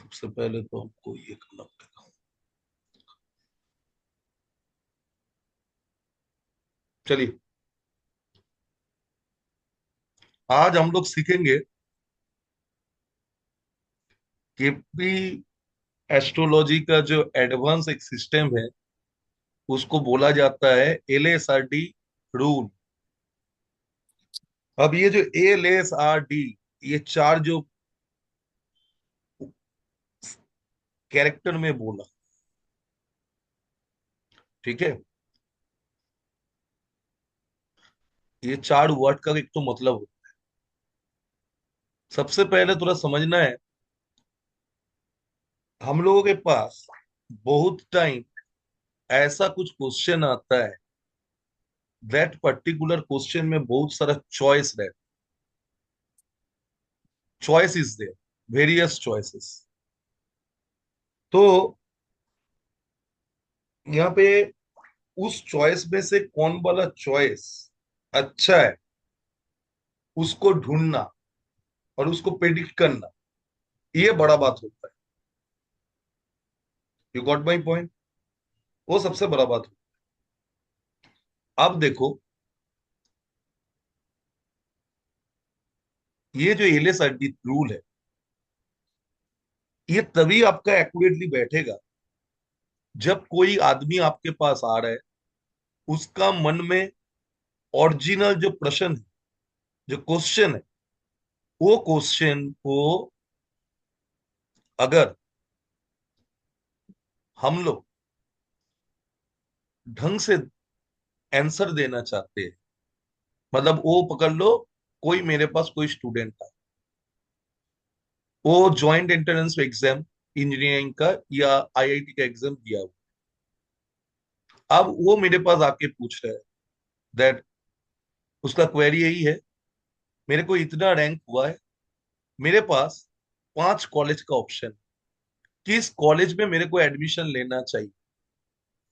सबसे पहले तो हमको ये करना पड़ेगा। चलिए, आज हम लोग सीखेंगे कि भी एस्ट्रोलॉजी का जो एडवांस एक सिस्टम है उसको बोला जाता है LSRD रूल। अब ये जो LSRD, ये चार जो कैरेक्टर में बोला, ठीक है, ये चार वर्ड का एक तो मतलब हो। सबसे पहले थोड़ा समझना है, हम लोगों के पास बहुत टाइम ऐसा कुछ क्वेश्चन आता है, दैट पर्टिकुलर क्वेश्चन में बहुत सारा चॉइस रहता, choice is there, various choices. तो यहाँ पे उस चॉइस में से कौन वाला चॉइस अच्छा है उसको ढूंढना और उसको प्रेडिक्ट करना, ये बड़ा बात होता है। You got my point? वो सबसे बड़ा बात होता है। अब देखो, ये जो LSRD रूल है, ये तभी आपका एक्यूरेटली बैठेगा जब कोई आदमी आपके पास आ रहा है, उसका मन में ओरिजिनल जो प्रश्न है, जो क्वेश्चन है, वो क्वेश्चन को अगर हम लोग ढंग से आंसर देना चाहते हैं, मतलब वो पकड़ लो, कोई मेरे पास कोई स्टूडेंट था, वो ज्वाइंट एंट्रेंस एग्जाम इंजीनियरिंग का या IIT का एग्जाम दिया हुआ, अब वो मेरे पास आके पूछ रहा है दैट, उसका क्वेरी यही है, मेरे को इतना रैंक हुआ है, मेरे पास 5 कॉलेज का ऑप्शन, किस कॉलेज में मेरे को एडमिशन लेना चाहिए,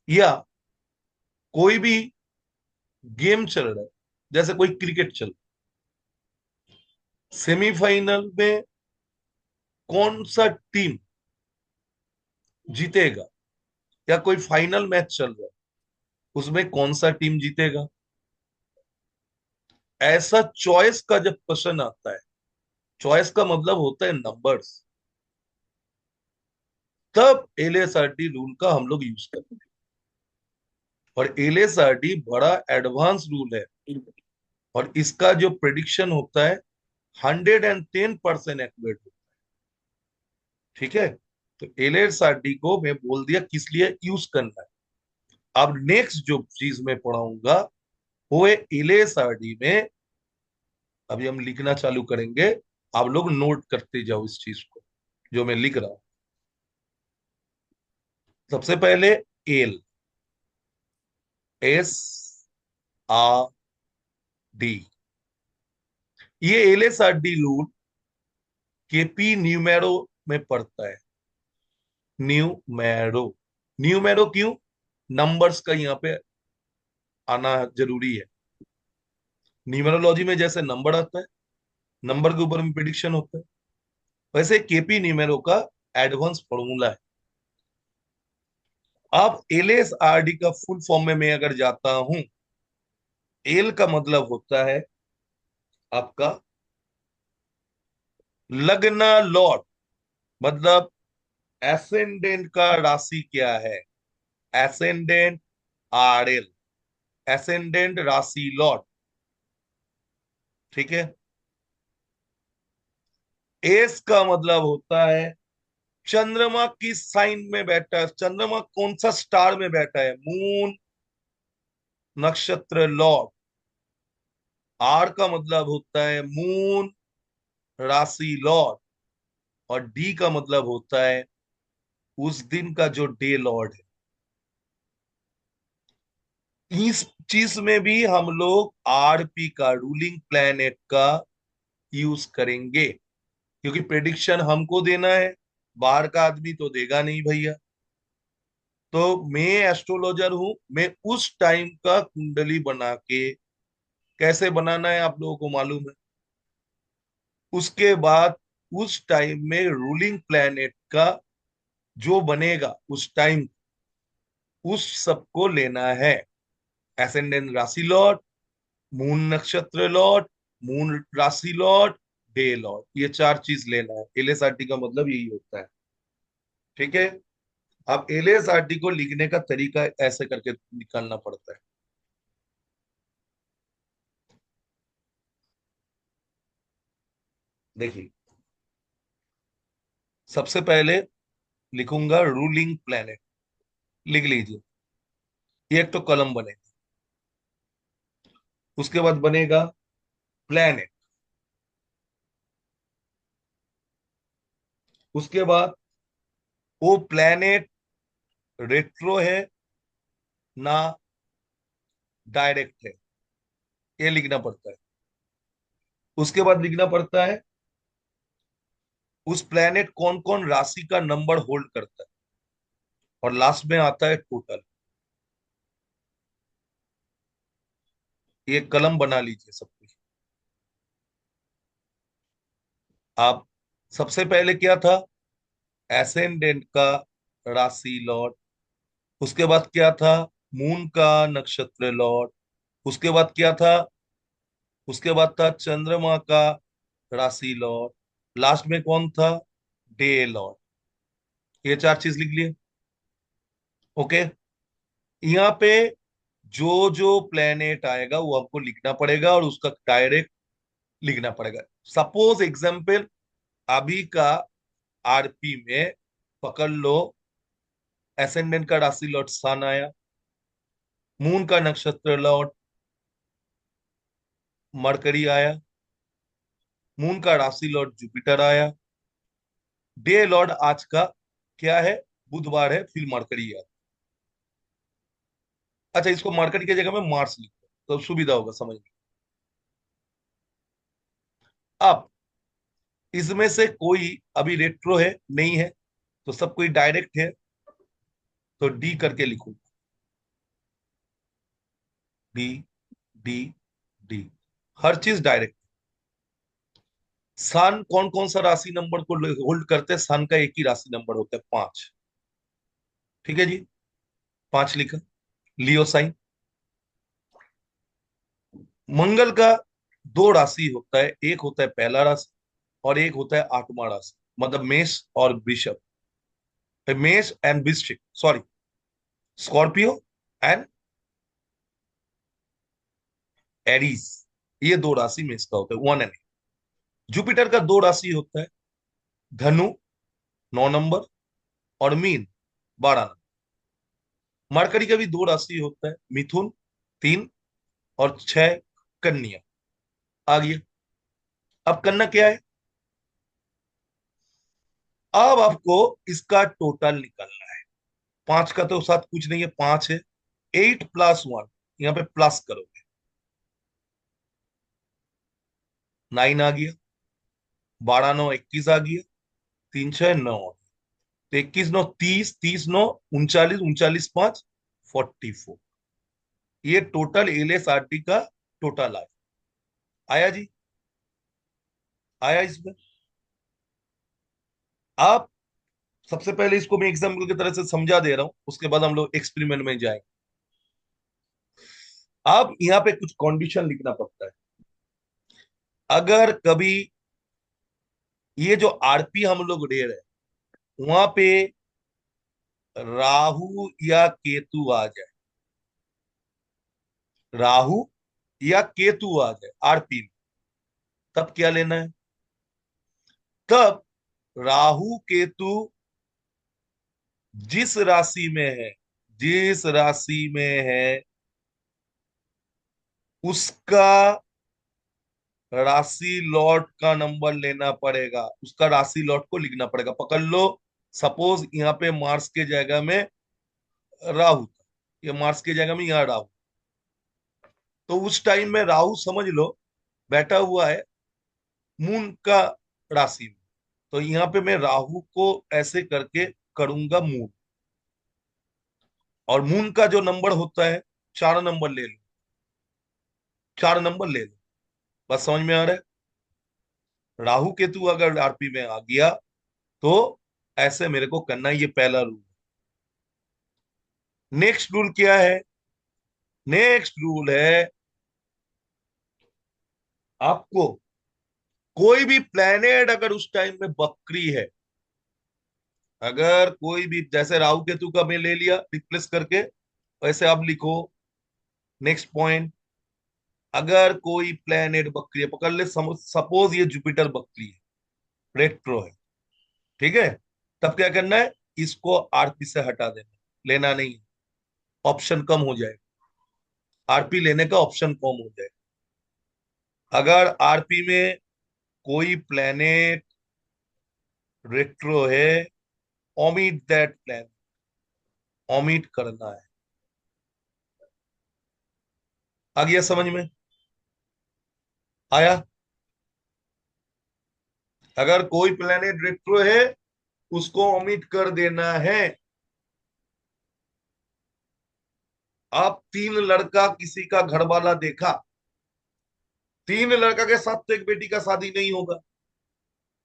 या कोई भी गेम चल रहा है, जैसे कोई क्रिकेट चल, सेमीफाइनल में कौन सा टीम जीतेगा, या कोई फाइनल मैच चल रहा है उसमें कौन सा टीम जीतेगा, ऐसा चॉइस का जब क्वेश्चन आता है, चॉइस का मतलब होता है नंबर्स, तब LSRD रूल का हम लोग यूज करते हैं। और LSRD बड़ा एडवांस रूल है, और इसका जो प्रिडिक्शन होता है 110% एक्यूरेट होता है। ठीक है, तो LSRD को मैं बोल दिया किस लिए यूज करना है। अब नेक्स्ट जो चीज मैं पढ़ाऊंगा वो है LSRD में, अभी हम लिखना चालू करेंगे, आप लोग नोट करते जाओ इस चीज को जो मैं लिख रहा हूं। सबसे पहले एल, SRD, ये LSRD रूल KP न्यूमेरो में पड़ता है। न्यूमेरो, न्यूमेरो क्यों? नंबर्स का यहाँ पे आना जरूरी है। न्यूमेरोलॉजी में जैसे नंबर आता है, नंबर के ऊपर में प्रिडिक्शन होता है, वैसे KP न्यूमेरो का एडवांस फॉर्मूला है। अब LSRD का फुल फॉर्म में मैं अगर जाता हूं, एल का मतलब होता है आपका लगना लॉर्ड, मतलब एसेंडेंट का राशि क्या है, एसेंडेंट RL, एसेंडेंट राशि लॉर्ड। ठीक है, एस का मतलब होता है चंद्रमा किस साइन में बैठा है, चंद्रमा कौन सा स्टार में बैठा है, मून नक्षत्र लॉर्ड। आर का मतलब होता है मून राशि लॉर्ड, और डी का मतलब होता है उस दिन का जो डे लॉर्ड है। इस चीज में भी हम लोग RP का, रूलिंग प्लैनेट का यूज करेंगे, क्योंकि प्रेडिक्शन हमको देना है, बाहर का आदमी तो देगा नहीं भैया। तो मैं एस्ट्रोलॉजर हूं, मैं उस टाइम का कुंडली बना के, कैसे बनाना है आप लोगों को मालूम है। उसके बाद उस टाइम में रूलिंग प्लैनेट का जो बनेगा उस टाइम, उस सबको लेना है। एसेंडेंट राशि लॉर्ड, मून नक्षत्र लॉर्ड, मून राशि लॉर्ड, डे लॉर्ड, ये चार चीज लेना है। एलएसआरटी का मतलब यही होता है। ठीक है। अब एलएसआरटी को लिखने का तरीका ऐसे करके निकालना पड़ता है। देखिए, सबसे पहले लिखूंगा रूलिंग प्लैनेट, लिख लीजिए। ये एक तो कॉलम बनेगा, उसके बाद बनेगा प्लैनेट, उसके बाद वो प्लैनेट रेट्रो है ना डायरेक्ट है, ये लिखना पड़ता है। उसके बाद लिखना पड़ता है उस प्लैनेट कौन कौन राशि का नंबर होल्ड करता है, और लास्ट में आता है टोटल। ये कलम बना लीजिए सब कुछ। आप सबसे पहले क्या था, एसेंडेंट का राशि लॉर्ड, उसके बाद क्या था, मून का नक्षत्र लॉर्ड, उसके बाद क्या था, उसके बाद था चंद्रमा का राशि लॉर्ड, लास्ट में कौन था, डे लॉर्ड। ये चार चीज लिख लिए। ओके। यहाँ पे जो जो प्लेनेट आएगा वो आपको लिखना पड़ेगा और उसका डायरेक्ट लिखना पड़ेगा। सपोज एग्जाम्पल, अभी का आरपी में पकड़ लो, एसेंडेंट का राशि लॉर्ड सन आया, मून का नक्षत्र लॉर्ड मरकरी आया, मून का राशि लॉर्ड जुपिटर आया, डे लॉर्ड आज का क्या है, बुधवार है, फिर मरकरी आया। अच्छा, इसको मरकरी की जगह में मार्स लिखो तो सुविधा होगा समझ में। अब इसमें से कोई अभी रेट्रो है नहीं है, तो सब कोई डायरेक्ट है, तो डी करके लिखो। डी, डी, डी, हर चीज डायरेक्ट। सन कौन कौन सा राशि नंबर को होल्ड करते हैं, सन का एक ही राशि नंबर होता है, पांच। ठीक है जी, पांच लिखा। लियो साइन। मंगल का दो राशि होता है, एक होता है पहला राशि और एक होता है आठवां राशि, मतलब मेष और वृषभ, मेष एंड वृश्चिक, सॉरी, स्कॉर्पियो एंड एरीज, ये दो राशि मेष का होता है, वन एंड। जुपिटर का दो राशि होता है, धनु 9 नंबर और मीन 12 नंबर। मरकरी का भी दो राशि होता है, मिथुन 3 और 6, कन्या। आ गया। अब करना क्या है, अब आपको इसका टोटल निकालना है। पांच का तो साथ कुछ नहीं है, पांच है, 8+1, यहाँ पे प्लस करोगे, 9 आ गया, 12 9 21 आ गया, 3 6 9, तो 21 9 30, 30 9 39, 39 5 44। ये टोटल एलएसआरटी का टोटल आया। आया जी, आया इसमें। आप सबसे पहले इसको मैं एग्जाम्पल की तरह से समझा दे रहा हूं, उसके बाद हम लोग एक्सपेरिमेंट में जाएंगे। अब यहाँ पे कुछ कंडीशन लिखना पड़ता है। अगर कभी ये जो आरपी हम लोग ले रहे हैं वहां पे राहु या केतु आ जाए, राहु या केतु आ जाए आरपी में, तब क्या लेना है, तब राहु केतु जिस राशि में है, जिस राशि में है उसका राशि लॉट का नंबर लेना पड़ेगा, उसका राशि लॉट को लिखना पड़ेगा। पकड़ लो, सपोज यहाँ पे मार्स के जगह में राहु था, ये मार्स के जगह में यहाँ राहु, तो उस टाइम में राहु समझ लो बैठा हुआ है मून का राशि में, तो यहाँ पे मैं राहु को ऐसे करके करूंगा मून, और मून का जो नंबर होता है 4 नंबर ले लो, 4 नंबर ले लो। बस समझ में आ रहा है। राहु केतु अगर आरपी में आ गया तो ऐसे मेरे को करना है, ये पहला रूल। नेक्स्ट रूल क्या है? नेक्स्ट रूल है आपको कोई भी प्लेनेट अगर उस टाइम में बकरी है, अगर कोई भी, जैसे राहु केतु का मैं ले लिया रिप्लेस करके, वैसे आप लिखो नेक्स्ट पॉइंट, अगर कोई प्लेनेट बकरी है, पकड़ ले, सपोज ये जुपिटर बकरी है, रेट्रो है, ठीक है, तब क्या करना है, इसको आरपी से हटा देना, लेना नहीं है, ऑप्शन कम हो जाएगा, आरपी लेने का ऑप्शन कम हो जाएगा। अगर आरपी में कोई प्लेनेट रेट्रो है, ओमिट दैट प्लेनेट, ओमिट करना है। आ गया समझ में? आया? अगर कोई प्लेनेट रेट्रो है उसको ओमिट कर देना है। आप तीन लड़का किसी का घर वाला देखा, तीन लड़का के साथ तो एक बेटी का शादी नहीं होगा।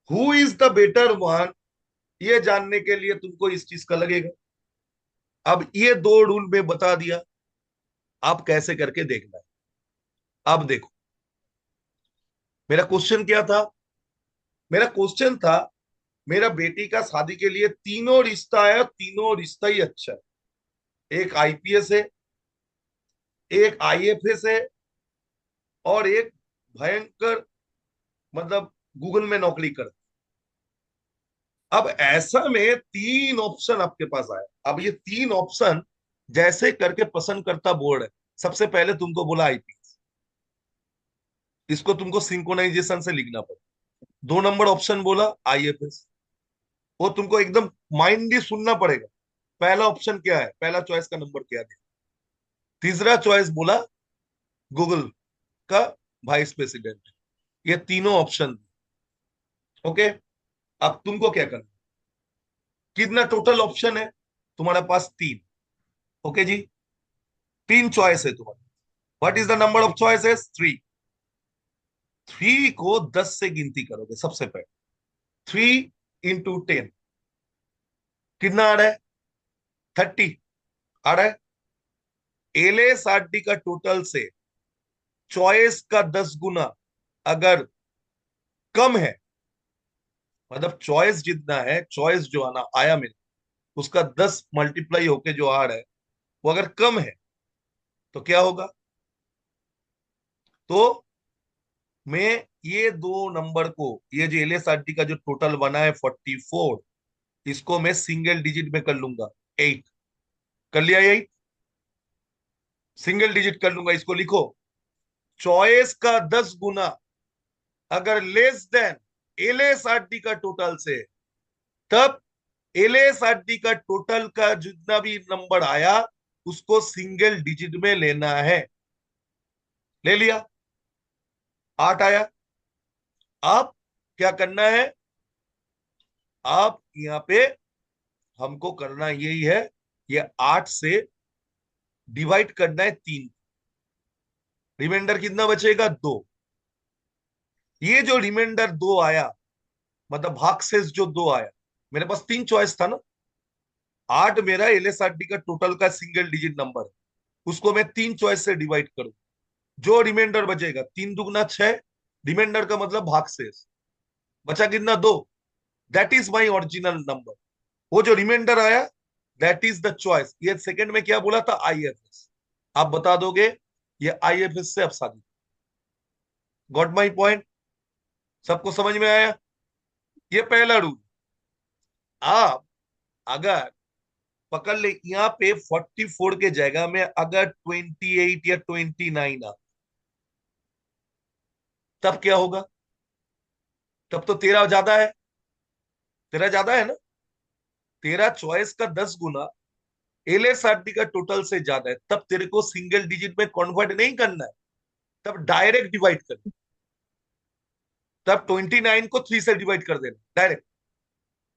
Who is the better one, ये जानने के लिए तुमको इस चीज का लगेगा। अब ये दो रूल में बता दिया, आप कैसे करके देखना है। अब देखो, मेरा क्वेश्चन क्या था? मेरा क्वेश्चन था, मेरा बेटी का शादी के लिए तीनों रिश्ता है, तीनों रिश्ता ही अच्छा है। एक आईपीएस है, एक आईएफएस है, और एक भयंकर, मतलब गूगल में नौकरी करता। अब ऐसा में तीन ऑप्शन आपके पास आया। अब ये तीन ऑप्शन जैसे करके पसंद करता बोर्ड है। सबसे पहले तुमको बोला आईपीएस, इसको तुमको सिंक्रोनाइजेशन से लिखना पड़ेगा। दो नंबर ऑप्शन बोला आईएफएस, वो तुमको एकदम माइंडली सुनना पड़ेगा। पहला ऑप्शन क्या है, पहला चॉइस का नंबर क्या है। तीसरा चॉइस बोला गूगल का वाइस प्रेसिडेंट। ये तीनों ऑप्शन। ओके, अब तुमको क्या करना, कितना टोटल ऑप्शन है तुम्हारे पास? तीन। ओके जी, तीन चॉइस है तुम्हारे। What is the number of choices? Three. Three को 10 से गिनती करोगे सबसे पहले। थ्री इंटू 10 कितना आ रहा है? 30 आ रहा है। एलएसआरटी का टोटल से चॉइस का 10 गुना अगर कम है, मतलब चॉइस जितना है, चॉइस जो आना आया मेरे, उसका 10 मल्टीप्लाई होके जो आ रहा है, वो अगर कम है तो क्या होगा? तो मैं ये दो नंबर को, ये जो एलएसआरटी का जो टोटल बना है 44, इसको मैं सिंगल डिजिट में कर लूंगा, 8। कर लिया? 8 सिंगल डिजिट कर लूंगा। इसको लिखो, चॉइस का 10 गुना अगर लेस देन एलएसआरटी का टोटल से, तब एलएसआरटी का टोटल का जितना भी नंबर आया उसको सिंगल डिजिट में लेना है। ले लिया, 8 आया। आप क्या करना है, आप यहाँ पे हमको करना यही है, ये 8 से डिवाइड करना है 3। रिमाइंडर कितना बचेगा? 2। ये जो रिमाइंडर 2 आया, मतलब भागशेष जो 2 आया, मेरे पास तीन चॉइस था ना। 8 मेरा एलएसआरटी का टोटल का सिंगल डिजिट नंबर है, उसको मैं तीन चॉइस से डिवाइड करूं, जो रिमाइंडर बचेगा, 3 दुगना 6, रिमाइंडर का मतलब भागशेष, बचा कितना? 2। That is my original number. वो जो रिमाइंडर आया, दैट इज द चॉइस। ये सेकंड में क्या बोला था? आईएफएस। आप बता दोगे ये आईएफएस से अब शादी। Got my point? सबको समझ में आया? ये पहला रूल। आप अगर पकड़ ले, यहाँ पे 44 के जगह में अगर 28 या 29 आ, तब क्या होगा? तब तो तेरा ज्यादा है, तेरा ज्यादा है ना। तेरा चॉइस का 10 गुना एलएसआरटी का टोटल से ज्यादा है, तब तेरे को सिंगल डिजिट में कन्वर्ट नहीं करना है, तब डायरेक्ट डिवाइड करना। तब 29 को 3 से डिवाइड कर देना डायरेक्ट।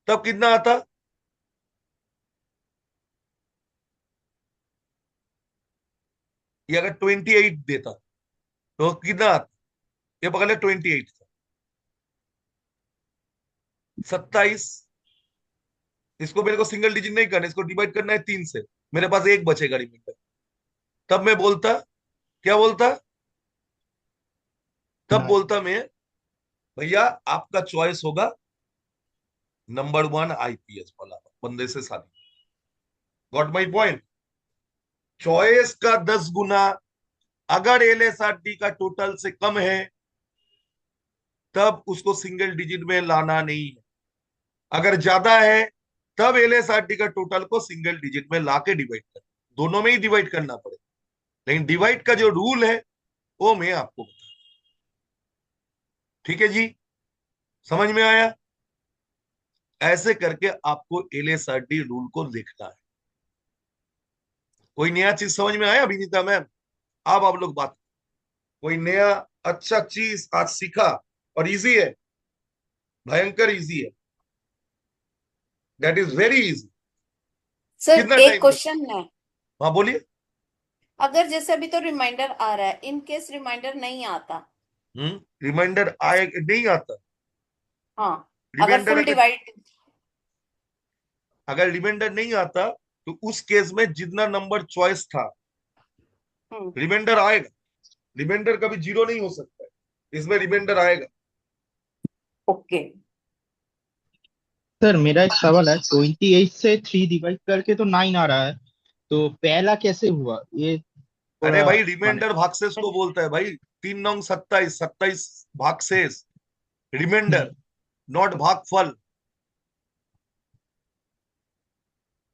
तब कितना आता? ये अगर 28 देता तो कितना आता? ये पकड़ ले 28 था। 27, इसको मेरे को सिंगल डिजिट नहीं करना, इसको डिवाइड करना है 3 से, मेरे पास एक बचेगा रिमाइंडर। तब मैं बोलता, क्या बोलता, तब हाँ। बोलता मैं, भैया आपका चॉइस होगा नंबर 1 आईपीएस वाला, बंदे से शादी। Got my point? चॉइस का 10 गुना। अगर एलएसआरटी का टोटल से कम है, तब उसको सिंगल डिजिट में लाना नहीं है। अगर ज्यादा है, तब एलएसआरटी का टोटल को सिंगल डिजिट में लाके डिवाइड कर, दोनों में ही डिवाइड करना पड़े। लेकिन डिवाइड का जो रूल है वो मैं आपको बता, ठीक है जी? समझ में आया? ऐसे करके आपको एलएसआरटी रूल को देखना है। कोई नया चीज समझ में आया विनीता मैम? अब आप लोग बात, कोई नया अच्छा चीज आज सीखा? और इजी है, भयंकर इजी है, that is very easy. Sir कितना एक टाइम लगे? क्वेश्चन है। हाँ बोलिए। अगर जैसे अभी तो रिमाइंडर आ रहा है, इन केस रिमाइंडर नहीं आता। रिमाइंडर आए नहीं आता? हाँ। अगर रिमाइंडर फुल अगर, डिवाइड। अगर रिमाइंडर नहीं आता, तो उस केस में जितना नंबर चॉइस था, हम्म। रिमाइंडर आएगा। रिमाइंडर कभी जीरो नहीं हो सकता है, इसमें रिमाइंडर आएगा। ओके। सर मेरा एक सवाल है, 28 से 3 डिवाइड करके तो 9 आ रहा है, तो पहला कैसे हुआ ये अरे थोड़ा भाई, माने। रिमाइंडर भागशेष को बोलता है भाई। 3 9 27, 27 भागशेष, रिमाइंडर, हम्म। नॉट भागफल।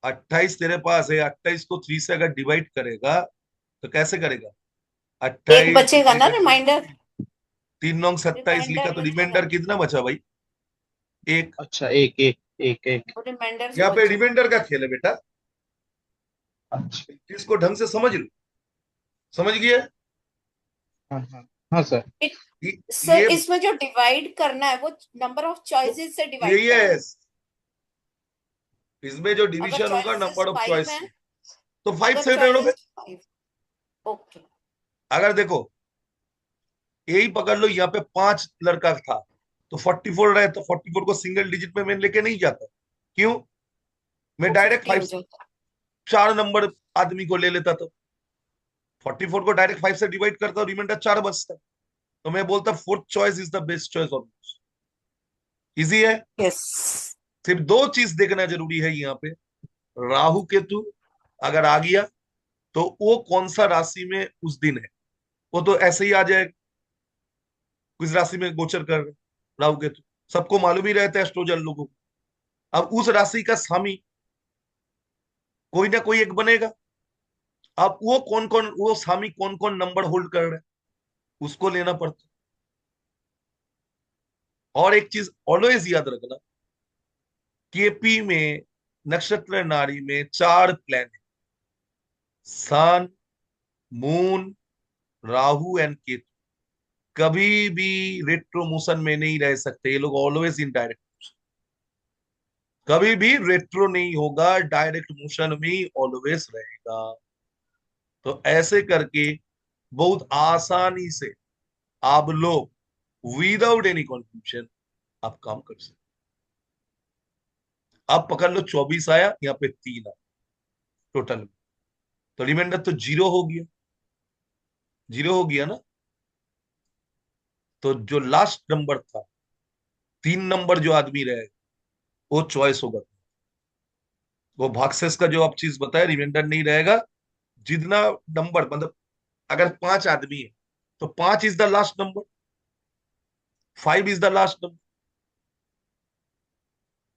28 तेरे पास है, 28 को 3 से अगर डिवाइड करेगा तो कैसे करेगा? एक 28 बचेगा ना डिवाइडेड बाई रिमाइंडर। 3 9 27 लिखा, रिमाइंडर तो बचेगा। रिमाइंडर कितना बचा भाई? एक। अच्छा, एक एक एक एक। वो रिमाइंडर जो यहाँ पे बचेगा। रिमाइंडर का खेल है बेटा, अच्छा। इसको ढंग से समझ लो। समझ गया? हाँ हाँ। हाँ सर। इट ये सर ये इसमें जो डिवाइड करना है वो नंबर ऑफ तो चॉइसेस से ये डिवाइड करना है। यस, इसमें जो अगर डिवीजन होगा चॉइसेस नंबर ऑफ 5 चॉइस है। से, तो 5 अगर से जोड़ोगे। चॉइसेस 5। ओके। अगर देखो, यही पकड़ लो, यहाँ पे 5 लड़का था, तो 44 रहे, तो 44 को सिंगल डिजिट में मैं लेके नहीं जाता। क्यों? मैं वो डायरेक्ट 50 फाइव, हो जाता 4 नंबर आदमी को ले लेता, तो 44 को डायरेक्ट 5 से डिवाइड करता, रिमाइंडर 4 बचता। तो मैं बोलता fourth choice is the best choice of. Easy है। है। यस। सिर्फ दो चीज देखना जरूरी है यहाँ पे, राहु केतु अगर आ गया, तो वो कौन सा राशि में उस दिन है, वो तो ऐसे ही आ जाएगा। किस राशि में गोचर कर रहे हैं राहु केतु, सबको मालूम ही रहता है एस्ट्रोलजर लोगों को। अब उस राशि का स्वामी कोई ना कोई एक बनेगा। अब वो कौन कौन, वो स्वामी कौन कौन नंबर होल्ड कर रहे हैं, उसको लेना पड़ता है। और एक चीज ऑलवेज याद रखना, केपी में, नक्षत्र नारी में 4 planet, sun, moon, Rahu and Ketu, कभी भी रेट्रो मोशन में नहीं रह सकते। ये लोग ऑलवेज इन डायरेक्ट, कभी भी रेट्रो नहीं होगा, डायरेक्ट मोशन में ऑलवेज रहेगा। तो ऐसे करके बहुत आसानी से आप लोग विदाउट एनी कंफ्यूजन आप काम कर सकते। आप पकड़ लो 24 आया, यहाँ पे 3 आया टोटल, तो रिमाइंडर तो जीरो हो गया, जीरो हो गया ना। तो जो लास्ट नंबर था, 3 नंबर जो आदमी रहेगा वो चॉइस होगा। वो भागसेस का जो आप चीज बताया, रिमाइंडर नहीं रहेगा। जितना नंबर, मतलब अगर 5 आदमी है, तो 5 is the last number, 5 is the last number.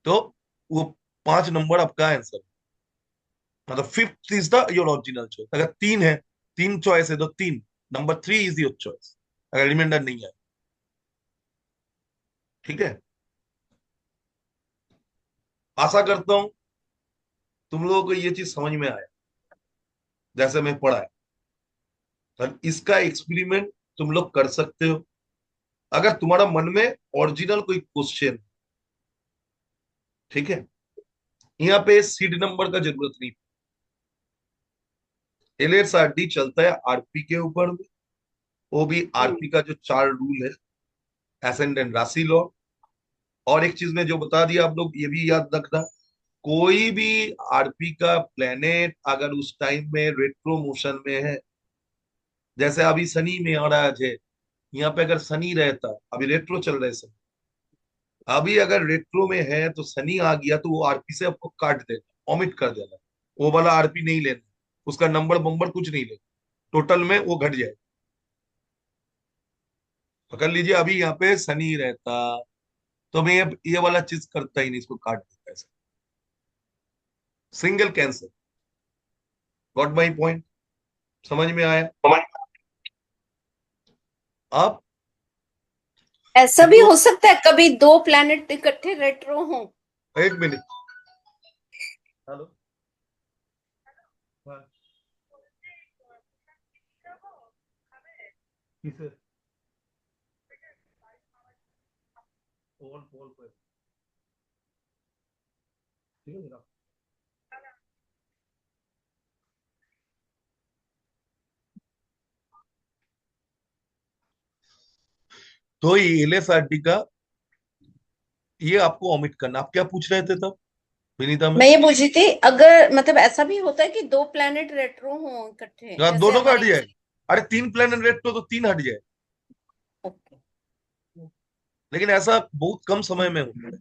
तो वो 5 नंबर आपका आंसर, मतलब fifth is the your original choice. अगर 3 है, 3 चॉइस है, तो 3, नंबर 3 इज योर चॉइस, अगर रिमाइंडर नहीं है। ठीक है? आशा करता हूं तुम लोगों को ये चीज समझ में आया, जैसे मैं पढ़ा है। तो इसका एक्सपेरिमेंट तुम लोग कर सकते हो। अगर तुम्हारा मन में ओरिजिनल कोई क्वेश्चन, ठीक है, यहाँ पे सीड नंबर का जरूरत नहीं। एलएसआरडी चलता है आरपी के ऊपर में, वो भी हम्म। आरपी का जो 4 रूल है, एसेंडेंट राशि लॉ, और एक चीज ने जो बता दिया आप लोग ये भी याद रखना, कोई भी आरपी का प्लेनेट अगर उस टाइम में रेट्रो मोशन में है, जैसे अभी शनि में आ रहा है, यहाँ पे अगर शनि रहता, अभी रेट्रो चल रहे शनि, अभी अगर रेट्रो में है तो शनि आ गया तो वो आरपी से आपको काट देना, ओमिट कर देना, वो वाला आरपी नहीं लेना, उसका नंबर बम्बर कुछ नहीं लेना, टोटल में वो घट जाए। पकड़ लीजिए अभी यहाँ पे शनि रहता तो मैं ये वाला चीज करता ही नहीं, इसको काट देता ऐसा, single cancer. Got my point? समझ में आया? आप ऐसा भी तीनों, हो सकता है कभी दो प्लैनेट इकट्ठे रेट्रो हों। एक मिनट, हेलो, हाँ, किसे पोल पोल पे, ठीक है जरा। तो ये एलएसआरटी का, ये आपको ओमिट करना। आप क्या पूछ रहे थे तब विनीता में? मैं ये पूछ रही थी, अगर मतलब ऐसा भी होता है कि दो प्लैनेट रेट्रो हों इकट्ठे, जैसे दोनों का हट हमारी। जाएगा। अरे तीन प्लेनेट रेट तो तीन हट जाए, ओके। लेकिन ऐसा बहुत कम समय में होता है,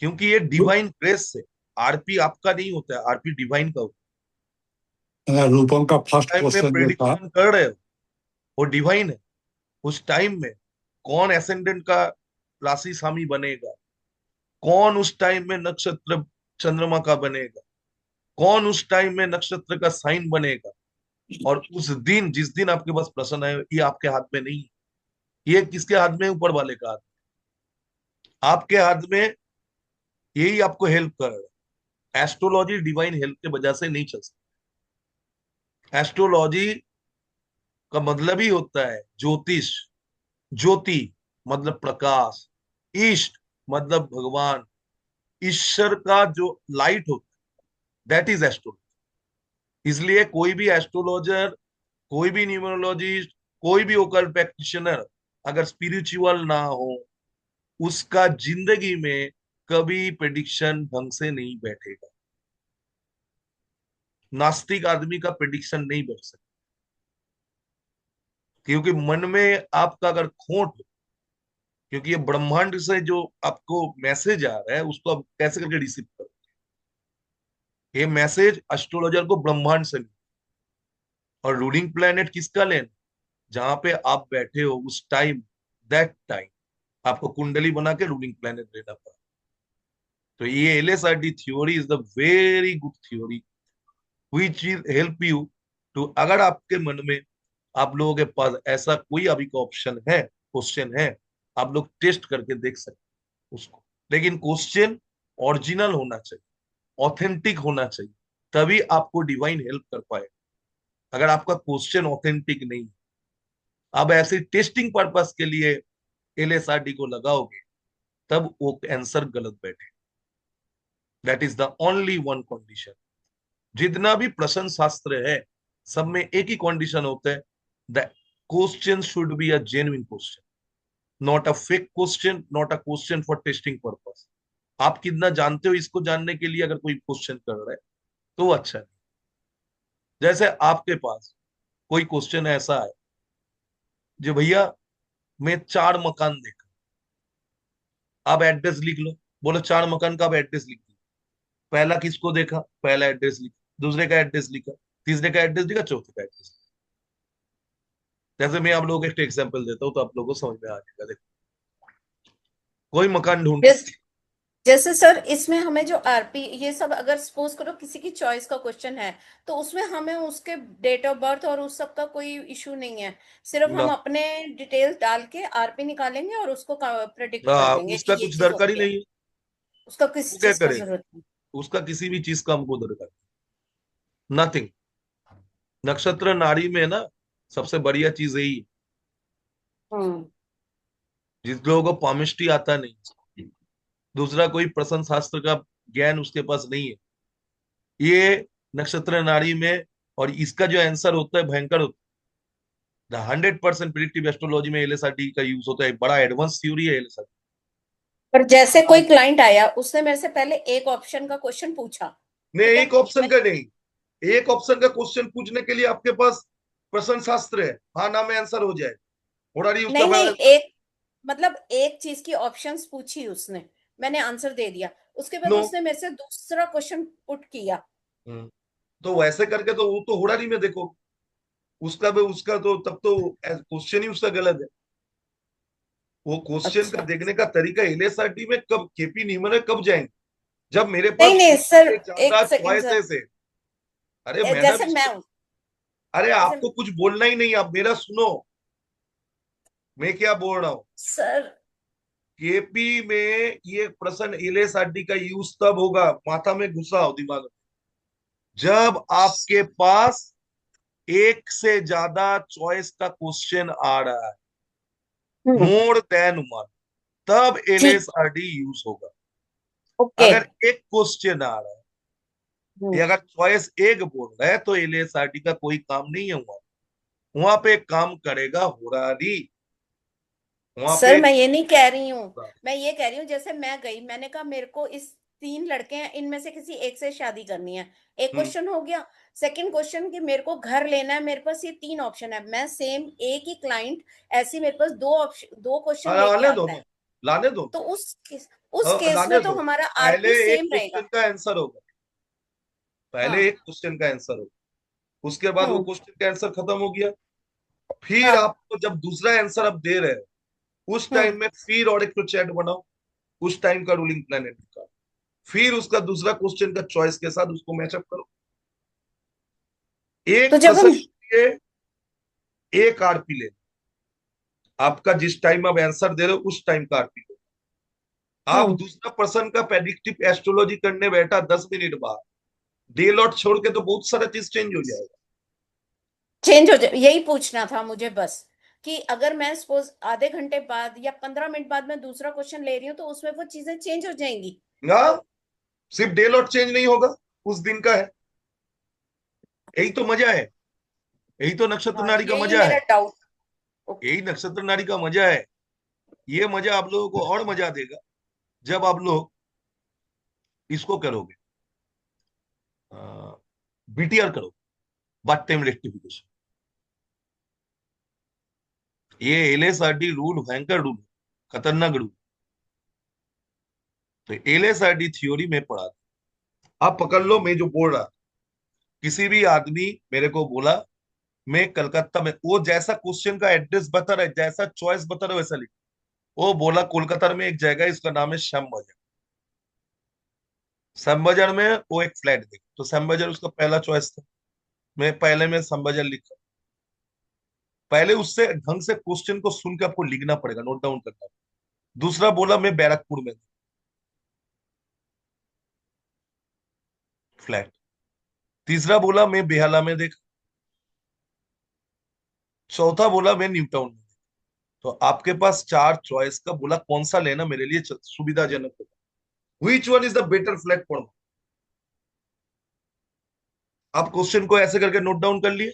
क्योंकि ये डिवाइन ग्रेस से, आरपी आपका नहीं होता है, आरपी डिवाइन का होता रूपम का है। फर्स्ट टाइम में क्वेश्चन जो था, प्रेडिक्शन कर रहे हो, वो डिवाइन है। उस टाइम में कौन एसेंडेंट का राशि स्वामी बनेगा, कौन उस टाइम में नक्षत्र चंद्रमा का बनेगा, कौन उस टाइम में नक्षत्र का साइन बनेगा, और उस दिन जिस दिन आपके पास प्रश्न है, ये आपके हाथ में नहीं है। ये किसके हाथ में है? ऊपर वाले का हाथ में। आपके हाथ में यही आपको हेल्प कर रहा है। एस्ट्रोलॉजी डिवाइन हेल्प के वजह से नहीं चल सकती। एस्ट्रोलॉजी का मतलब ही होता है ज्योतिष, ज्योति मतलब प्रकाश, ईस्ट मतलब भगवान, ईश्वर का जो लाइट होता है, दैट इज एस्ट्रोलॉजी। इसलिए कोई भी एस्ट्रोलॉजर, कोई भी न्यूमरोलॉजिस्ट, कोई भी ओकल्ट प्रैक्टिशनर अगर स्पिरिचुअल ना हो, उसका जिंदगी में कभी प्रिडिक्शन ढंग से नहीं बैठेगा। नास्तिक आदमी का प्रिडिक्शन नहीं बैठ सकता, क्योंकि मन में आपका अगर खोट हो, क्योंकि ये ब्रह्मांड से जो आपको मैसेज आ रहा है उसको आप कैसे करके रिसीव करो? ये मैसेज एस्ट्रोलॉजर को ब्रह्मांड से मिला, और रूलिंग प्लेनेट किसका लेना, जहां पे आप बैठे हो उस टाइम, दैट टाइम आपको कुंडली बना के रूलिंग प्लेनेट लेना पड़ा। तो ये LSRT theory is the very good theory which is help you to, अगर आपके मन में, आप लोगों के पास ऐसा कोई अभी का ऑप्शन है, क्वेश्चन है, आप लोग टेस्ट करके देख सकते हैं उसको। लेकिन क्वेश्चन ओरिजिनल होना चाहिए, ऑथेंटिक होना चाहिए, तभी आपको डिवाइन हेल्प कर पाए। अगर आपका क्वेश्चन ऑथेंटिक नहीं, आप ऐसे टेस्टिंग पर्पस के लिए एलएसआरटी को लगाओगे, तब वो आंसर गलत बैठे। That is the only one condition. जितना भी प्रश्न शास्त्र है, सब में एक ही कंडीशन होता है, the question should be a genuine question, not a fake question, not a question for testing purpose. आप कितना जानते हो इसको जानने के लिए अगर कोई क्वेश्चन कर रहा है तो वो अच्छा है। जैसे आपके पास कोई क्वेश्चन ऐसा है, जो भैया मैं चार मकान देखा, आप एड्रेस लिख लो, बोलो चार मकान का आप एड्रेस लिख दो। पहला किसको देखा, पहला एड्रेस लिखा, दूसरे का एड्रेस लिखा, तीसरे का एड्रेस लिखा, चौथे का एड्रेस। जैसे मैं आप लोगों को एक एग्जांपल देता हूँ तो आप लोगों को समझ में आ जाएगा। देखो, कोई मकान ढूंढ, जैसे जैसे सर, इसमें हमें जो आरपी ये सब, अगर सपोज करो किसी की चॉइस का क्वेश्चन है, तो उसमें हमें उसके डेट ऑफ बर्थ और उस सब का कोई इशू नहीं है। सिर्फ ना, हम अपने डिटेल्स डाल के आरपी निकालेंगे और उसको प्रेडिक्ट कर देंगे उसका कि ये कुछ चीज दरकार ही होती है। नहीं है। उसका वो किसी क्या चीज का करेगा? जरूरत नहीं। उसका किसी भी चीज का हमको दरकार, नथिंग। नक्षत्र नारी में ना सबसे बढ़िया चीज यही है, हम्म। जिस लोगों को पामिस्ट्री आता नहीं, दूसरा कोई प्रश्न शास्त्र का ज्ञान उसके पास नहीं है, ये नक्षत्र नारी में, और इसका जो आंसर होता है भयंकर होता है। 100% प्रिडिक्टिव एस्ट्रोलॉजी में एलएसआरटी का यूज होता है, बड़ा एडवांस थ्योरी है एलएसआरटी। पर जैसे कोई क्लाइंट आया, उसने मेरे से पहले एक ऑप्शन का क्वेश्चन पूछा, नहीं, ठीक है, एक ऑप्शन मैं का नहीं। एक ऑप्शन का क्वेश्चन पूछने के लिए आपके पास प्रश्न शास्त्र है, हाँ ना में आंसर हो जाए। थोड़ा नहीं उसका नहीं नहीं, पहला एक मतलब एक चीज की ऑप्शंस पूछी उसने, मैंने आंसर दे दिया, उसके बाद नो। उसने मेरे से दूसरा क्वेश्चन पुट किया। तो वैसे करके तो वो तो होड़ा नहीं में देखो, उसका भी उसका तो तब तो क्वेश्चन ही उसका गलत है। वो क्वेश्चन का अच्छा, देखने का तरीका एलएसआरटी में कब केपी नीमन में कब जाएंगे, जब मेरे नहीं पास नहीं एक सर, से ज्यादा एक सेकंड सर, चॉइसेस है। अरे मैडम जैसे मैं इसमें, हूँ, अरे जैसे आपको कुछ बोलना ही नहीं, आप मेरा सुनो, मैं क्या बोल रहा हूँ। सर, केपी में ये प्रश्न एलएसआरटी का यूज तब होगा, माथा में घुसा हो दिमाग में, जब आपके पास एक से ज्यादा चॉइस का क्वेश्चन आ रहा है, हम्म, मोर देन वन, तब ठीक, एलएसआरटी यूज होगा। ओके, अगर एक क्वेश्चन आ रहा है, ये हम्म, अगर चॉइस एक बोल रहा है, तो एलएसआरटी का कोई काम नहीं है वहां। वहां पे काम करेगा होरारी, वहां सर पे मैं ये नहीं कह रही हूँ, मैं ये कह रही हूँ जैसे मैं गई, मैंने कहा मेरे को इस तीन लड़के हैं, इनमें से किसी एक से शादी करनी है, एक हम्म, क्वेश्चन हो गया। सेकंड क्वेश्चन कि मेरे को घर लेना है, मेरे पास ये तीन ऑप्शन है, मैं सेम एक ही क्लाइंट ऐसी मेरे पास दो ऑप्शन, दो क्वेश्चन लेके लाने दो आता ना, है, लाने दो, तो उस केस लाने में तो दो। हमारा पहले आरपी एक सेम क्वेश्चन रहेगा। का आंसर होगा, पहले हाँ, एक क्वेश्चन का आंसर होगा, उसके बाद वो हम्म, क्वेश्चन का आंसर खत्म हो गया। फिर हाँ, आपको जब दूसरा आंसर आप दे रहे हो, उस हम्म, टाइम में फिर और एक तो चैट बनाओ, उस टाइम का रूलिंग प्लेनेट का, फिर उसका दूसरा क्वेश्चन का चॉइस के साथ उसको मैचअप करो। तो एक जब प्रश्न हम, के लिए एक आरपी ले, आपका जिस टाइम आप आंसर दे रहे हो उस टाइम का आरपी ले। आप हम्म, दूसरा पर्सन का प्रेडिक्टिव एस्ट्रोलॉजी करने बैठा 10 मिनट बाद, डे लॉट छोड़ के तो बहुत सारा चीज चेंज हो जाएगा। चेंज हो जाए, यही पूछना था मुझे बस, कि अगर मैं सपोज आधे घंटे बाद या 15 मिनट बाद मैं दूसरा क्वेश्चन ले रही हूँ, तो उसमें वो चीजें चेंज हो जाएंगी। ना, सिर्फ डे लॉट चेंज नहीं होगा, उस दिन का है। यही तो मजा है, यही तो नक्षत्र हाँ, नारी का यही मजा है, मेरा डाउट। ओके, यही नक्षत्र नारी का मजा है। ये मजा आप लोगों को और मजा देगा जब आप लोग इसको करोगे, बीटीआर करो, बट टाइम रेक्टिफिकेशन। ये एलएसआरटी रूल भयंकर रूल, खतरनाक रूल। तो एलएसआरटी थ्योरी में पढ़ा था, आप पकड़ लो मैं जो बोल रहा। किसी भी आदमी मेरे को बोला, मैं कलकत्ता में, वो जैसा क्वेश्चन का एड्रेस बता रहा है, जैसा चॉइस बता रहा है वैसा लिख। वो बोला कोलकाता में एक जगह है, इसका नाम है श्याम बाजार। श्याम बाजार में वो एक फ्लैट देखा, तो श्याम बाजार उसका पहला चॉइस था। मैं पहले में श्याम बाजार लिखा। पहले उससे ढंग से क्वेश्चन को सुन के आपको लिखना पड़ेगा, नोट डाउन करना। दूसरा बोला मैं बैरकपुर में फ्लैट। तीसरा बोला मैं बेहाला में देखा। चौथा बोला मैं न्यू टाउन में। तो आपके पास चार चॉइस का, बोला कौन सा लेना मेरे लिए सुविधाजनक होगा, which one is the better flat for. आप क्वेश्चन को ऐसे करके नोट डाउन कर लिए।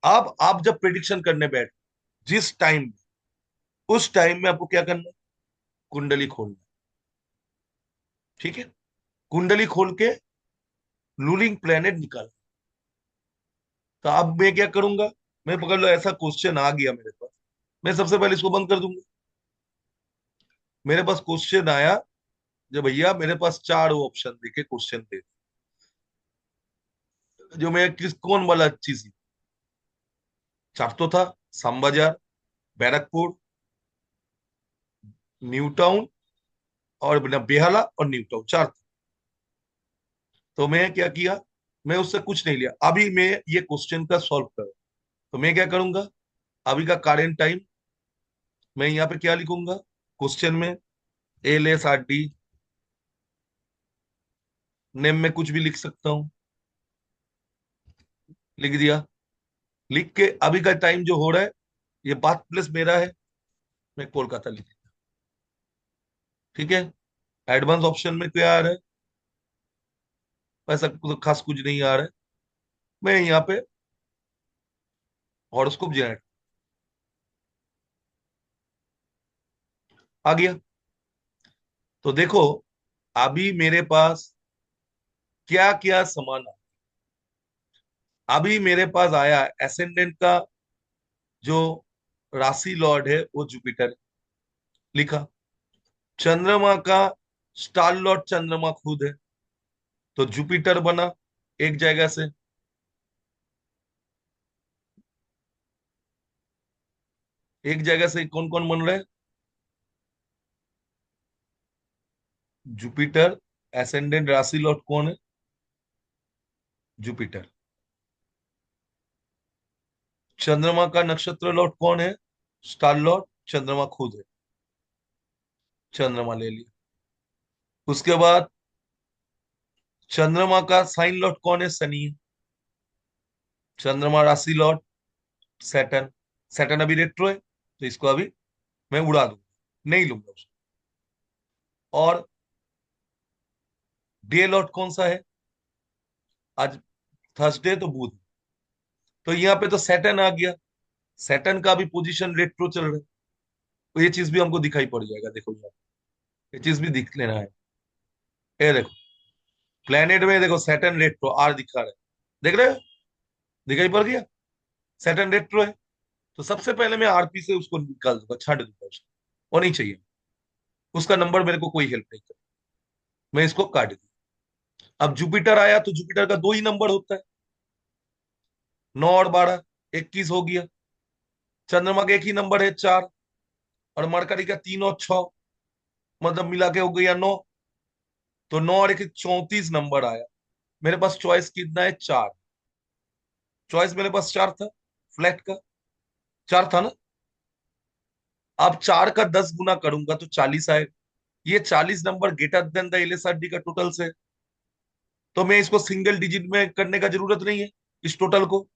अब आप जब प्रिडिक्शन करने बैठ, जिस टाइम, उस टाइम में आपको क्या करना है, कुंडली खोलना। ठीक है, कुंडली खोल के रूलिंग प्लेनेट निकाल। तो अब मैं क्या करूंगा, मैं पकड़ लो ऐसा क्वेश्चन आ गया मेरे पास, मैं सबसे पहले इसको बंद कर दूंगा। मेरे पास क्वेश्चन आया, जो भैया मेरे पास चार ऑप्शन देखे क्वेश्चन दे, जो मैं किस कौन वाला चीज, चार तो था, समबाजार, बैरकपुर, न्यू टाउन, और बेहाला और न्यू टाउन, चार था। तो मैं क्या किया, मैं उससे कुछ नहीं लिया, अभी मैं ये क्वेश्चन का सॉल्व करूँ। तो मैं क्या करूंगा, अभी का करेंट टाइम, मैं यहाँ पे क्या लिखूंगा क्वेश्चन में, LSRT, नेम में कुछ भी लिख सकता हूँ, लिख दिया। लिख के अभी का टाइम जो हो रहा है, ये बात प्लस मेरा है, मैं कोलकाता लिख दिया। ठीक है, एडवांस ऑप्शन में क्या आ रहा है, ऐसा कुछ खास कुछ नहीं आ रहा है। मैं यहाँ पे हॉरोस्कोप जनरेट, आ गया। तो देखो अभी मेरे पास क्या क्या समान है। अभी मेरे पास आया एसेंडेंट का जो राशि लॉर्ड है वो जुपिटर है, लिखा। चंद्रमा का स्टार लॉर्ड चंद्रमा खुद है, तो जुपिटर बना एक जगह से। एक जगह से कौन कौन बन रहे हैं? जुपिटर। एसेंडेंट राशि लॉर्ड कौन है? जुपिटर। चंद्रमा का नक्षत्र लॉर्ड कौन है? स्टार लॉर्ड चंद्रमा खुद है, चंद्रमा ले लिया। उसके बाद चंद्रमा का साइन लॉर्ड कौन है? शनि है। चंद्रमा राशि लॉर्ड सैटर्न। सैटर्न अभी रेट्रो है, तो इसको अभी मैं उड़ा दूंगा, नहीं लूंगा उसको। और डे लॉर्ड कौन सा है? आज थर्सडे तो बुध। तो यहाँ पे तो सैटर्न आ गया। सैटर्न का भी पोजीशन रेट्रो चल रहा है, तो ये चीज भी हमको दिखाई पड़ जाएगा। देखो यहाँ ये चीज भी दिख लेना है। ये देखो प्लेनेट में देखो सैटर्न रेट्रो आर दिखा रहा है, देख रहे हो? दिखाई पड़ गया। सैटर्न रेट्रो है, तो सबसे पहले मैं आरपी से उसको निकाल दूंगा, छांट दूंगा उसको। वो नहीं चाहिए, उसका नंबर मेरे को कोई हेल्प नहीं करे, मैं इसको काट दूं। अब जुपिटर आया तो जुपिटर का दो ही नंबर होता है, 9 और 12, 21 हो गया। चंद्रमा का एक ही नंबर है, 4। और मरकरी का 3 और 6, मतलब मिला के हो गया 9। तो 9 और 1 34 नंबर आया। मेरे पास चॉइस कितना है? 4। चॉइस मेरे पास 4 था, फ्लैट का 4 था ना। अब 4 का 10 गुना करूंगा तो 40 आएगा। ये 40 नंबर ग्रेटर देन द एलएसआरडी का टोटल से, तो मैं इसको सिंगल डिजिट में करने का जरूरत नहीं है। इस टोटल को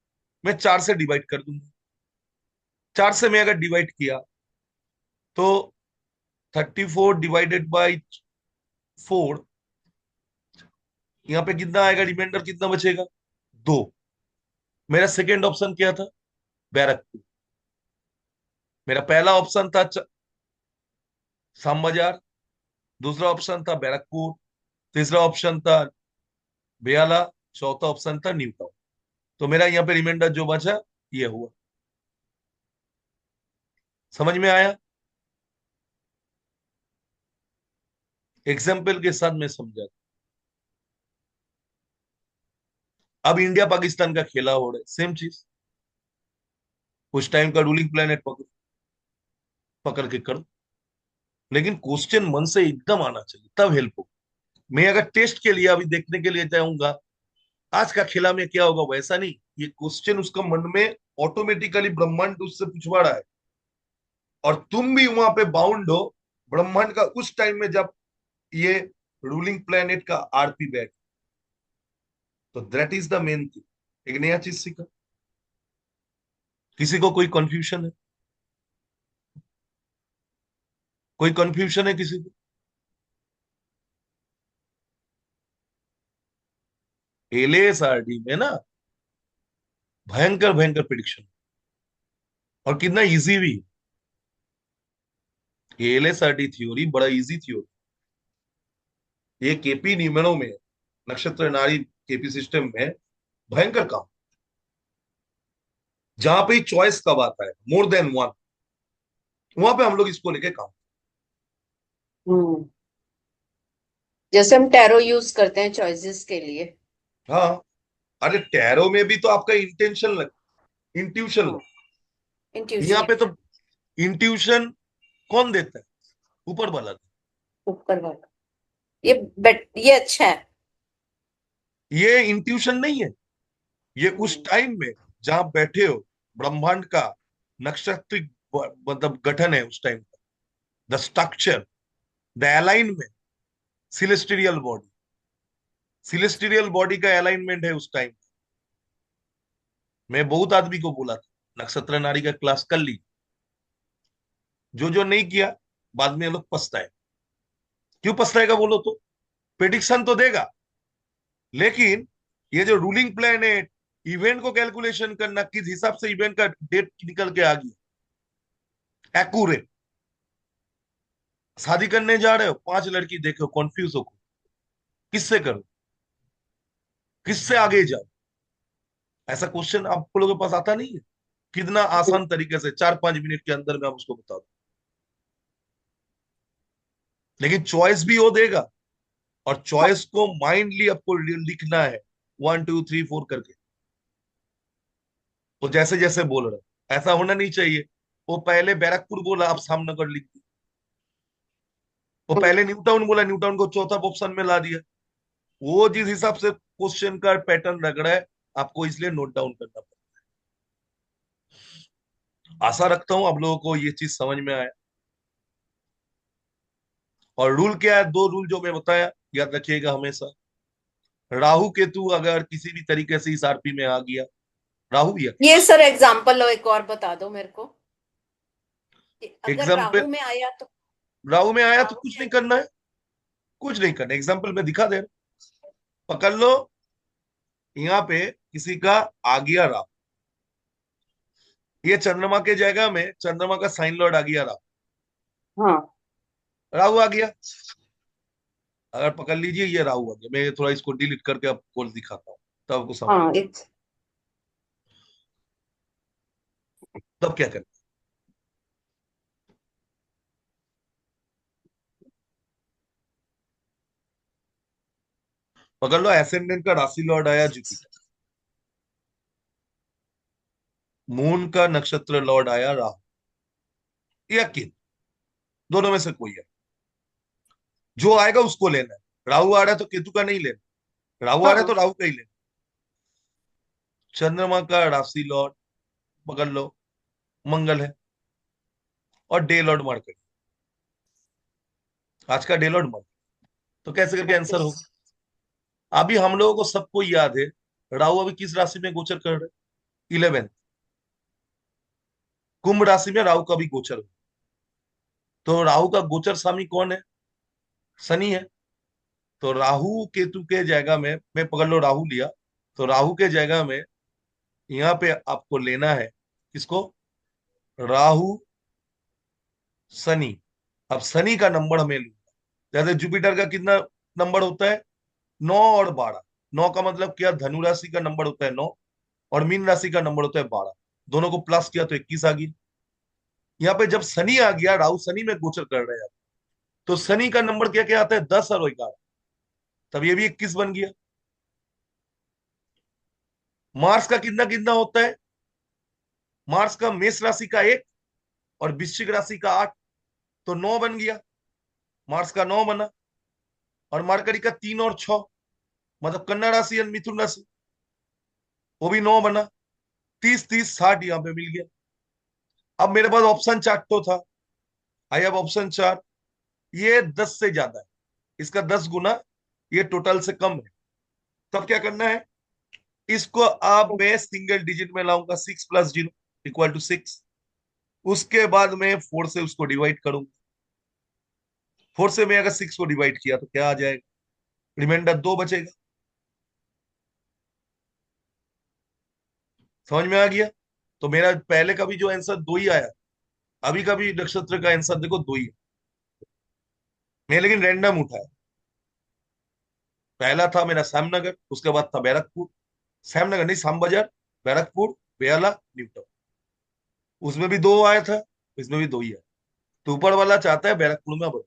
मैं 4 से डिवाइड कर दूंगा। 4 से मैं अगर डिवाइड किया तो 34 डिवाइडेड बाई 4, यहाँ पे कितना आएगा? रिमाइंडर कितना बचेगा? 2। मेरा सेकेंड ऑप्शन क्या था? बैरकपुर। मेरा पहला ऑप्शन था सामबाजार, दूसरा ऑप्शन था बैरकपुर, तीसरा ऑप्शन था बेयाला, चौथा ऑप्शन था न्यू टाउन। तो मेरा यहाँ पे रिमाइंडर जो बचा ये हुआ। समझ में आया? एग्जाम्पल के साथ मैं समझा। अब इंडिया पाकिस्तान का खेला हो रहा है, सेम चीज। उस टाइम का रूलिंग प्लेनेट पकड़ पकड़ के करो, लेकिन क्वेश्चन मन से एकदम आना चाहिए, तब हेल्प हो। मैं अगर टेस्ट के लिए अभी देखने के लिए जाऊंगा आज का खेला में क्या होगा, वैसा नहीं। ये क्वेश्चन उसका मन में ऑटोमेटिकली ब्रह्मांड उससे पूछवा रहा है, और तुम भी वहां पे बाउंड हो ब्रह्मांड का उस टाइम में जब ये रूलिंग प्लेनेट का आरपी बैठ। तो that is the main thing. एक नया चीज सीखा। किसी को कोई कंफ्यूजन है? कोई कंफ्यूजन है किसी को? एलएसआरडी में ना भयंकर भयंकर प्रिडिक्शन, और कितना इजी भी। एलएसआरडी थ्योरी बड़ा इजी थ्योरी। ये केपी नियमों में, नक्षत्र नाड़ी केपी सिस्टम में भयंकर काम। जहां पे चॉइस कब आता है मोर देन वन, वहां पे हम लोग इसको लेके काम। हम्म। जैसे हम टैरो यूज करते हैं चॉइसेस के लिए। हाँ, अरे टैरो में भी तो आपका इंटेंशन लग, इंट्यूशन लग। यहाँ इंट्यूशन। पे तो इंट्यूशन कौन देता है? ऊपर वाला देता ऊपर वाला। ये अच्छा है। है। ये इंट्यूशन नहीं है, ये उस हम्म। टाइम में जहां बैठे हो, ब्रह्मांड का नक्षत्रिक मतलब गठन है उस टाइम का, the structure, the alignment, celestial body, celestial body का अलाइनमेंट है उस टाइम। मैं बहुत आदमी को बोला था नक्षत्र नाड़ी का क्लास कर ली, जो नहीं किया बाद में ये लोग पछताए। क्यों पछताएगा बोलो तो? प्रेडिक्शन तो देगा, लेकिन ये जो रूलिंग प्लेनेट इवेंट को कैलकुलेशन करना, किस हिसाब से इवेंट का डेट निकल के आ गया एक्यूरेट, शादी करने जा रहे हो, 5 लड़की देखो, कंफ्यूज हो, किससे करो, किससे आगे जाओ, ऐसा क्वेश्चन आप लोगों के पास आता नहीं है? कितना आसान तरीके से 4-5 मिनट के अंदर में आप उसको बता दो, लेकिन चॉइस भी वो देगा, और चॉइस को माइंडली आपको लिखना है, 1 2 3 4 करके, वो जैसे जैसे बोल रहे हैं। ऐसा होना नहीं चाहिए वो पहले बैरकपुर बोला, आप सामनगर लिख दिया, वो पहले न्यू टाउन बोला, न्यू टाउन को चौथा ऑप्शन में ला दिया। वो जिस हिसाब से क्वेश्चन का पैटर्न लग रहा है, आपको इसलिए नोट डाउन करना पड़ेगा। आशा रखता हूं आप लोगों को ये चीज समझ में आया। और रूल क्या है, 2 रूल जो मैं बताया, याद रखिएगा हमेशा। राहु केतु अगर किसी भी तरीके से इस आरपी में आ गया, राहु या ये सर एग्जाम्पल एक और बता दो मेरे को कि अगर एग्जाम्पल, राहु में आया तो। राहु में आया तो राहु कुछ में नहीं करना है, कुछ नहीं करना। एग्जाम्पल में दिखा दे रहा हूं। पकड़ लो, यहाँ पे किसी का आ गया राहु, ये चंद्रमा के जगह में चंद्रमा का साइन लॉर्ड आ गया राहु, हाँ राहु आ गया। अगर पकड़ लीजिए ये राहु आ गया, मैं थोड़ा इसको डिलीट करके आपको दिखाता हूँ, तब आपको समझ, हाँ तब क्या करना। पकड़ लो, एसेंडेंट का राशि लॉर्ड आया जुपिटर, मून का नक्षत्र लॉर्ड आया राहु या केतु, दोनों में से कोई है। जो आएगा उसको लेना है। राहु आ रहा है तो केतु का नहीं लेना, राहु आ रहा है तो हाँ राहु का ही लेना। चंद्रमा का राशि लॉर्ड पकड़ लो, मंगल है, और डे लॉर्ड मरकरी, आज का डे लॉर्ड मंगल। तो कैसे करके ओके। आंसर होगा? अभी हम लोगों को सबको याद है, राहु अभी किस राशि में गोचर कर रहे हैं? 11, कुंभ राशि में राहु का भी गोचर है। तो राहु का गोचर स्वामी कौन है? शनि है। तो राहु केतु के जगह में, मैं पकड़ लो राहु लिया, तो राहु के जगह में यहाँ पे आपको लेना है किसको? राहु शनि। अब शनि का नंबर हमें लूंगा, जैसे जुपिटर का कितना नंबर होता है? 9 और 12। 9 का मतलब क्या? धनु राशि का नंबर होता है 9, और मीन राशि का नंबर होता है 12। दोनों को प्लस किया तो 21 आ गई। यहाँ पे जब शनि आ गया, राहु शनि में गोचर कर रहे हैं, तो शनि का नंबर क्या क्या आता है? 10 और 11, तब ये भी 21 बन गया। मार्स का कितना कितना होता है? मार्स का मेष राशि का 1 और वृश्चिक राशि का 8, तो 9 बन गया। मार्स का 9 बना। और मरकरी का 3 और 6, मतलब कन्या राशि और मिथुन राशि, वो भी 9 बना। 30 30 60 यहाँ पे मिल गया। अब मेरे पास ऑप्शन चार्ट तो था, आई हैव ऑप्शन चार्ट, ये 10 से ज्यादा है, इसका 10 गुना, ये टोटल से कम है। तब क्या करना है? इसको अब मैं सिंगल डिजिट में लाऊंगा, 6 + 0 = 6। उसके बाद में 4 से उसको डिवाइड करूंगा। 4 से मैं अगर 6 को डिवाइड किया तो क्या आ जाएगा? रिमाइंडर 2 बचेगा। समझ में आ गया? तो मेरा पहले का भी जो आंसर 2 ही आया, अभी का भी नक्षत्र का आंसर देखो 2 ही है। मैं लेकिन रैंडम उठाया। पहला था मेरा श्यामनगर, उसके बाद था बैरकपुर, श्यामनगर नहीं, श्याम बाजार, बैरकपुर, बेला, न्यूटन। उसमें भी 2 आया था, इसमें भी 2 ही है। तो ऊपर वाला चाहता है बैरकपुर में बढ़े,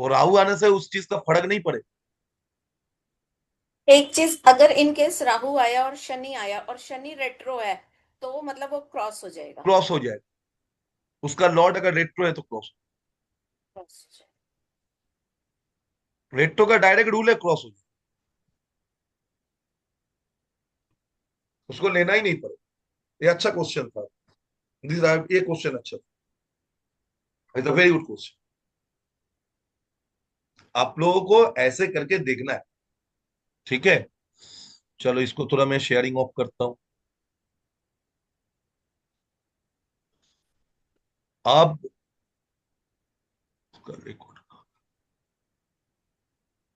और राहु आने से उस चीज का फर्क नहीं पड़े। एक चीज, अगर इन केस राहु आया और शनि आया और शनि रेट्रो है तो मतलब वो क्रॉस हो जाएगा। क्रॉस हो जाएगा, उसका लॉर्ड अगर रेट्रो है तो क्रॉस। क्रॉस हो जाएगा। रेट्रो का डायरेक्ट रूल है क्रॉस हो जाए, उसको लेना ही नहीं पड़े। ये अच्छा क्वेश्चन था, ये क्वेश्चन अच्छा था, it's a very good question. आप लोगों को ऐसे करके देखना है, ठीक है? चलो इसको थोड़ा मैं शेयरिंग ऑफ करता हूं। अब